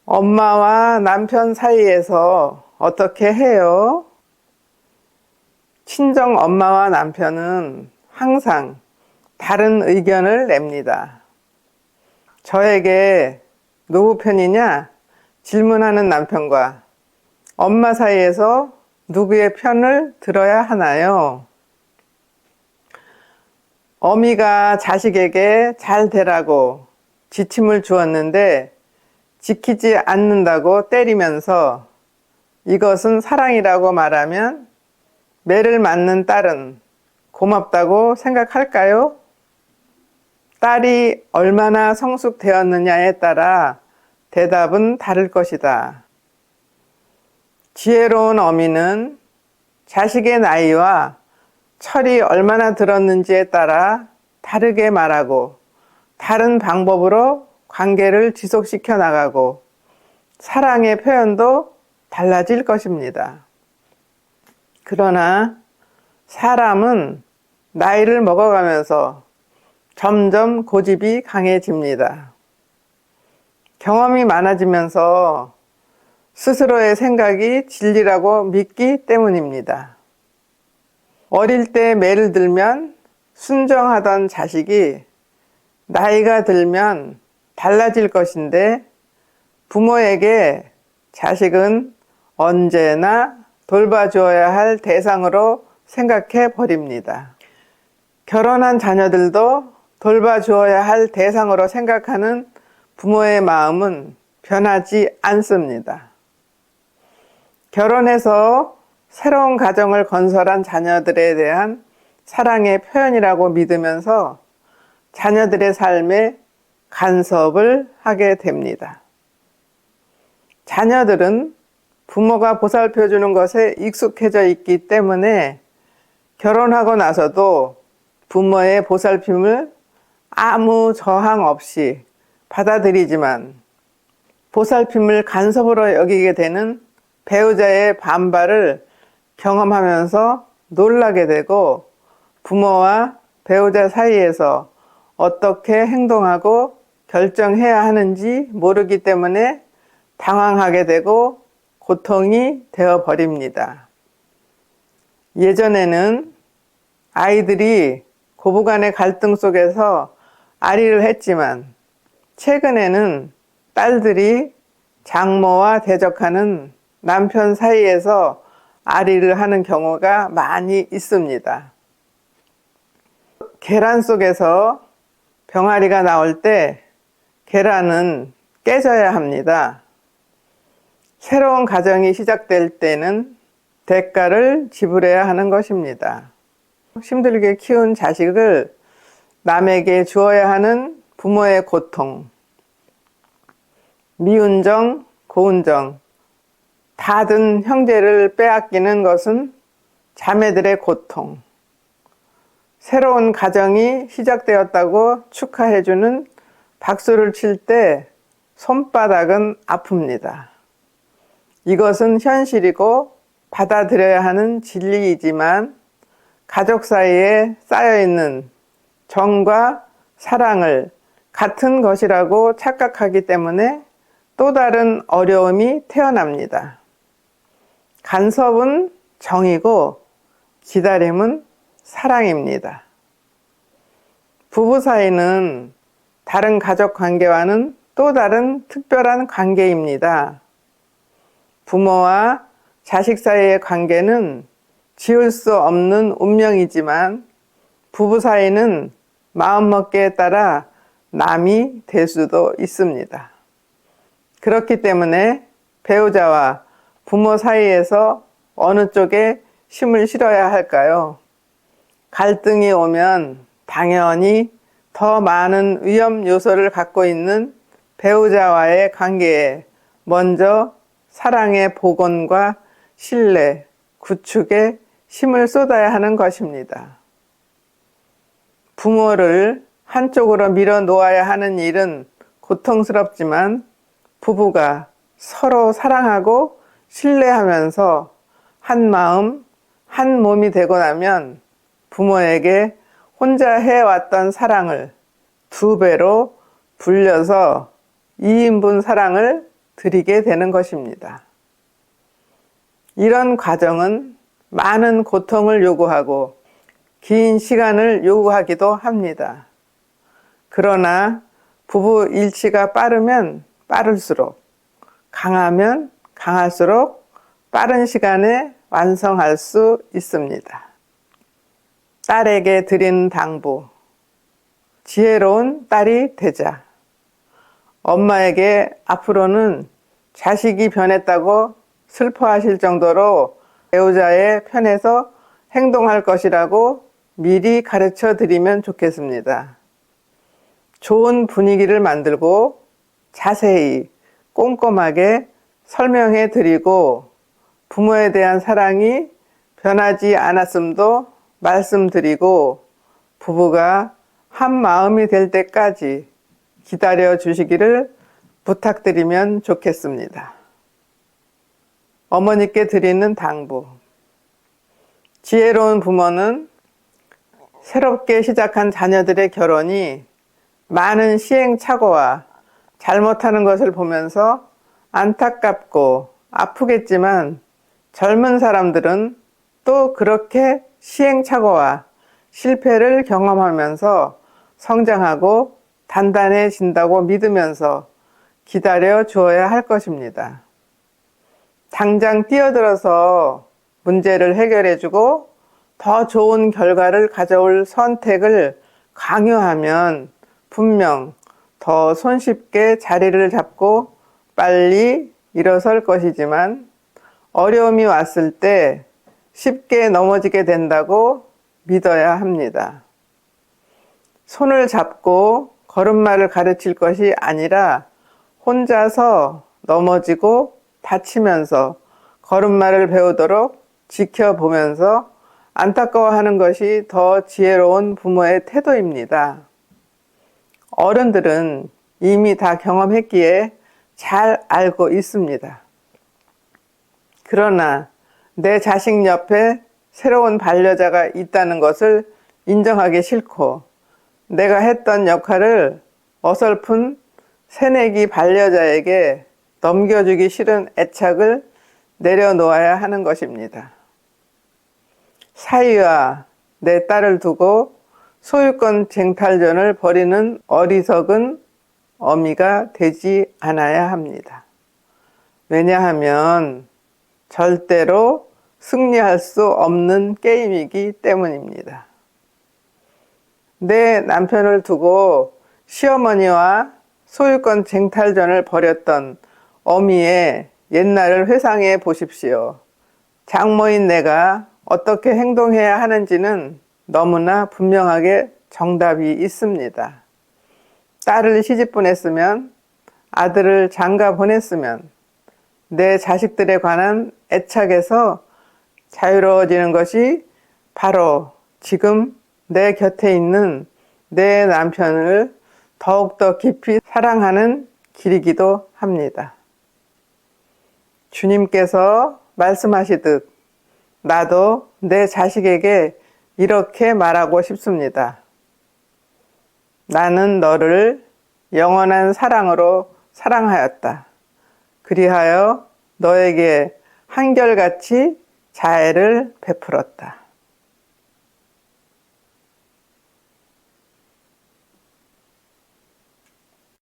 엄마와 남편 사이에서 어떻게 해요? 친정 엄마와 남편은 항상 다른 의견을 냅니다. 저에게 누구 편이냐 질문하는 남편과 엄마 사이에서 누구의 편을 들어야 하나요? 어미가 자식에게 잘 되라고 지침을 주었는데 지키지 않는다고 때리면서 이것은 사랑이라고 말하면 매를 맞는 딸은 고맙다고 생각할까요? 딸이 얼마나 성숙되었느냐에 따라 대답은 다를 것이다. 지혜로운 어미는 자식의 나이와 철이 얼마나 들었는지에 따라 다르게 말하고 다른 방법으로 관계를 지속시켜 나가고 사랑의 표현도 달라질 것입니다. 그러나 사람은 나이를 먹어가면서 점점 고집이 강해집니다. 경험이 많아지면서 스스로의 생각이 진리라고 믿기 때문입니다. 어릴 때 매를 들면 순정하던 자식이 나이가 들면 달라질 것인데 부모에게 자식은 언제나 돌봐주어야 할 대상으로 생각해 버립니다. 결혼한 자녀들도 돌봐주어야 할 대상으로 생각하는 부모의 마음은 변하지 않습니다. 결혼해서 새로운 가정을 건설한 자녀들에 대한 사랑의 표현이라고 믿으면서 자녀들의 삶에 간섭을 하게 됩니다. 자녀들은 부모가 보살펴 주는 것에 익숙해져 있기 때문에 결혼하고 나서도 부모의 보살핌을 아무 저항 없이 받아들이지만 보살핌을 간섭으로 여기게 되는 배우자의 반발을 경험하면서 놀라게 되고 부모와 배우자 사이에서 어떻게 행동하고 결정해야 하는지 모르기 때문에 당황하게 되고 고통이 되어 버립니다. 예전에는 아이들이 고부간의 갈등 속에서 아리를 했지만 최근에는 딸들이 장모와 대적하는 남편 사이에서 아리를 하는 경우가 많이 있습니다. 계란 속에서 병아리가 나올 때 계란은 깨져야 합니다. 새로운 가정이 시작될 때는 대가를 지불해야 하는 것입니다. 힘들게 키운 자식을 남에게 주어야 하는 부모의 고통, 미운 정, 고운 정, 다 든 형제를 빼앗기는 것은 자매들의 고통, 새로운 가정이 시작되었다고 축하해주는 박수를 칠 때 손바닥은 아픕니다. 이것은 현실이고 받아들여야 하는 진리이지만 가족 사이에 쌓여있는 정과 사랑을 같은 것이라고 착각하기 때문에 또 다른 어려움이 태어납니다. 간섭은 정이고 기다림은 사랑입니다. 부부 사이는 다른 가족 관계와는 또 다른 특별한 관계입니다. 부모와 자식 사이의 관계는 지울 수 없는 운명이지만 부부 사이는 마음먹기에 따라 남이 될 수도 있습니다. 그렇기 때문에 배우자와 부모 사이에서 어느 쪽에 힘을 실어야 할까요? 갈등이 오면 당연히 더 많은 위험 요소를 갖고 있는 배우자와의 관계에 먼저 사랑의 복원과 신뢰, 구축에 힘을 쏟아야 하는 것입니다. 부모를 한쪽으로 밀어 놓아야 하는 일은 고통스럽지만 부부가 서로 사랑하고 신뢰하면서 한 마음, 한 몸이 되고 나면 부모에게 혼자 해왔던 사랑을 2배로 불려서 2인분 사랑을 드리게 되는 것입니다. 이런 과정은 많은 고통을 요구하고 긴 시간을 요구하기도 합니다. 그러나 부부 일치가 빠르면 빠를수록, 강하면 강할수록 빠른 시간에 완성할 수 있습니다. 딸에게 드리는 당부. 지혜로운 딸이 되자. 엄마에게 앞으로는 자식이 변했다고 슬퍼하실 정도로 배우자의 편에서 행동할 것이라고 미리 가르쳐 드리면 좋겠습니다. 좋은 분위기를 만들고 자세히 꼼꼼하게 설명해 드리고 부모에 대한 사랑이 변하지 않았음도 말씀드리고 부부가 한 마음이 될 때까지 기다려 주시기를 부탁드리면 좋겠습니다. 어머니께 드리는 당부. 지혜로운 부모는 새롭게 시작한 자녀들의 결혼이 많은 시행착오와 잘못하는 것을 보면서 안타깝고 아프겠지만 젊은 사람들은 또 그렇게 시행착오와 실패를 경험하면서 성장하고 단단해진다고 믿으면서 기다려 주어야 할 것입니다. 당장 뛰어들어서 문제를 해결해주고 더 좋은 결과를 가져올 선택을 강요하면 분명 더 손쉽게 자리를 잡고 빨리 일어설 것이지만 어려움이 왔을 때 쉽게 넘어지게 된다고 믿어야 합니다. 손을 잡고 걸음마를 가르칠 것이 아니라 혼자서 넘어지고 다치면서 걸음마를 배우도록 지켜보면서 안타까워하는 것이 더 지혜로운 부모의 태도입니다. 어른들은 이미 다 경험했기에 잘 알고 있습니다. 그러나 내 자식 옆에 새로운 반려자가 있다는 것을 인정하기 싫고 내가 했던 역할을 어설픈 새내기 반려자에게 넘겨주기 싫은 애착을 내려놓아야 하는 것입니다. 사위와 내 딸을 두고 소유권 쟁탈전을 벌이는 어리석은 어미가 되지 않아야 합니다. 왜냐하면 절대로 승리할 수 없는 게임이기 때문입니다. 내 남편을 두고 시어머니와 소유권 쟁탈전을 벌였던 어미의 옛날을 회상해 보십시오. 장모인 내가 어떻게 행동해야 하는지는 너무나 분명하게 정답이 있습니다. 딸을 시집 보냈으면, 아들을 장가 보냈으면 내 자식들에 관한 애착에서 자유로워지는 것이 바로 지금 내 곁에 있는 내 남편을 더욱더 깊이 사랑하는 길이기도 합니다. 주님께서 말씀하시듯 나도 내 자식에게 이렇게 말하고 싶습니다. 나는 너를 영원한 사랑으로 사랑하였다. 그리하여 너에게 한결같이 자애를 베풀었다.